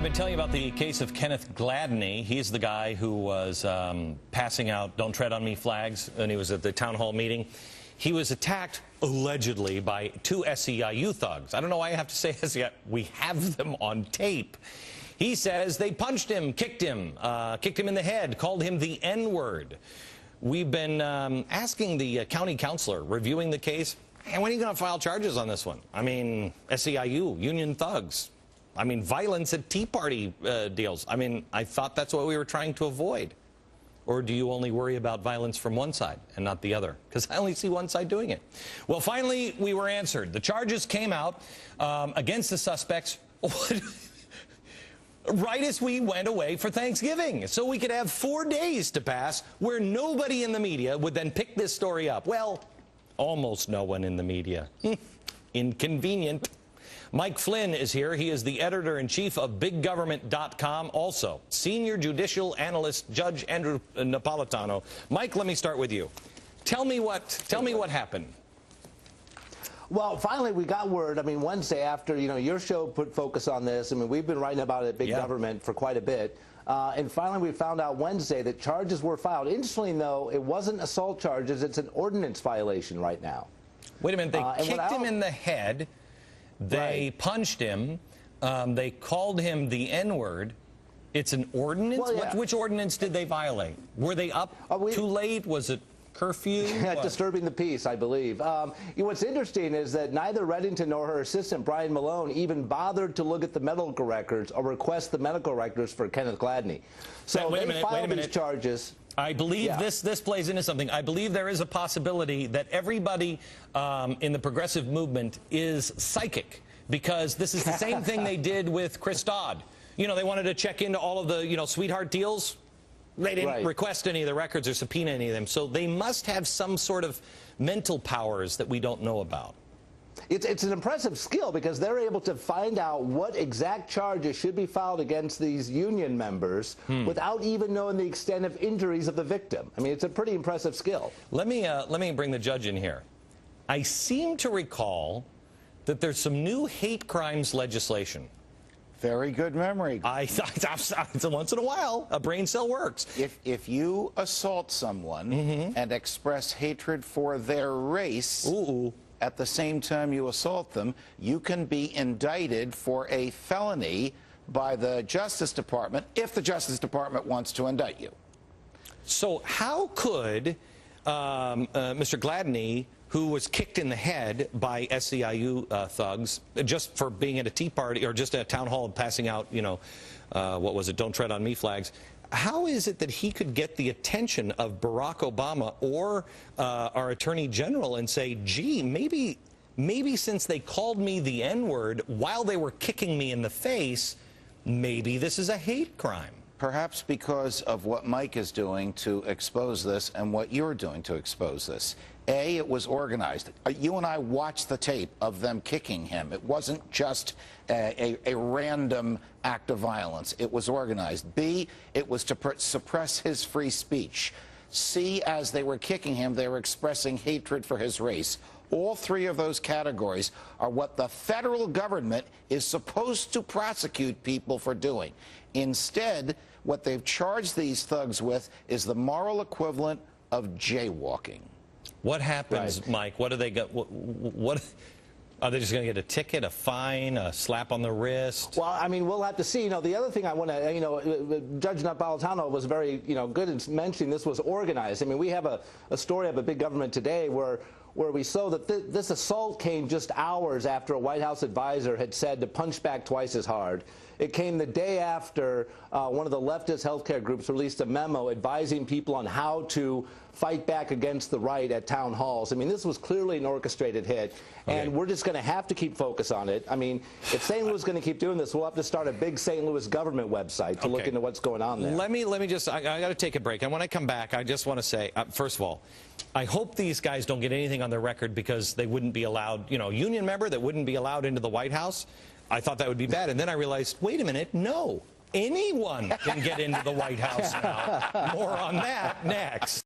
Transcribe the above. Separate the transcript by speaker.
Speaker 1: I've been telling you about the case of Kenneth Gladney. He's the guy who was passing out "Don't Tread on Me" flags, and he was at the town hall meeting. He was attacked, allegedly, by two SEIU thugs. I don't know why I have to say SEIU. We have them on tape. He says they punched him, kicked him in the head, called him the N-word. We've been asking the county councilor reviewing the case, and when are you going to file charges on this one? I mean, SEIU, union thugs. I mean, violence at Tea Party deals. I mean, I thought that's what we were trying to avoid. Or do you only worry about violence from one side and not the other? Because I only see one side doing it. Well, finally, we were answered. The charges came out against the suspects right as we went away for Thanksgiving. So we could have 4 days to pass where nobody in the media would then pick this story up. Well, almost no one in the media. Inconvenient. Mike Flynn is here. He is the editor-in-chief of BigGovernment.com, also senior judicial analyst Judge Andrew Napolitano. Mike, let me start with you. Tell me what happened.
Speaker 2: Well, finally, we got word. I mean, Wednesday after, your show put focus on this. I mean, we've been writing about it at Big Government for quite a bit. And finally, we found out Wednesday that charges were filed. Interestingly, though, it wasn't assault charges. It's an ordinance violation right now.
Speaker 1: Wait a minute. They kicked him in the head. They punched him. They called him the N-word. It's an ordinance?
Speaker 2: Well, yeah.
Speaker 1: Which ordinance did they violate? Were they up too late? Was it curfew?
Speaker 2: Disturbing the peace, I believe. What's interesting is that neither Reddington nor her assistant, Brian Malone, even bothered to look at the medical records or request the medical records for Kenneth Gladney. So
Speaker 1: wait a minute.
Speaker 2: these charges.
Speaker 1: I believe this plays into something. I believe there is a possibility that everybody in the progressive movement is psychic, because this is the same thing they did with Chris Dodd. They wanted to check into all of the, sweetheart deals. They didn't request any of the records or subpoena any of them. So they must have some sort of mental powers that we don't know about.
Speaker 2: It's an impressive skill, because they're able to find out what exact charges should be filed against these union members without even knowing the extent of injuries of the victim. I mean, it's a pretty impressive skill.
Speaker 1: Let me bring the judge in here. I seem to recall that there's some new hate crimes legislation.
Speaker 3: Very good memory.
Speaker 1: Once in a while, a brain cell works.
Speaker 3: If you assault someone and express hatred for their race, at the same time you assault them, you can be indicted for a felony by the Justice Department if the Justice Department wants to indict you.
Speaker 1: So how could Mr. Gladney, who was kicked in the head by SEIU thugs just for being at a Tea Party or just at a town hall and passing out, what was it, "Don't Tread on Me" flags, how is it that he could get the attention of Barack Obama or our Attorney General and say, gee, maybe since they called me the N-word while they were kicking me in the face, maybe this is a hate crime?
Speaker 3: Perhaps because of what Mike is doing to expose this and what you're doing to expose this. A, it was organized. You and I watched the tape of them kicking him. It wasn't just a random act of violence. It was organized. B, it was to suppress his free speech. C, as they were kicking him, they were expressing hatred for his race. All three of those categories are what the federal government is supposed to prosecute people for doing. Instead, what they've charged these thugs with is the moral equivalent of jaywalking.
Speaker 1: What happens, Mike? What do they get? What are they just going to get? A ticket, a fine, a slap on the wrist?
Speaker 2: Well, I mean, we'll have to see. The other thing I want to, Judge Napolitano was very, good in mentioning this was organized. I mean, we have a story of a Big Government today where we saw that this assault came just hours after a White House advisor had said to punch back twice as hard. It came the day after one of the leftist healthcare groups released a memo advising people on how to fight back against the right at town halls. I mean, this was clearly an orchestrated hit, and we're just going to have to keep focus on it. I mean, if St. Louis is going to keep doing this, we'll have to start a big St. Louis government website to look into what's going on there.
Speaker 1: Let me just, I got to take a break. And when I come back, I just want to say, first of all, I hope these guys don't get anything on their record because they wouldn't be allowed, union member that wouldn't be allowed into the White House. I thought that would be bad. And then I realized, wait a minute, no. Anyone can get into the White House now. More on that next.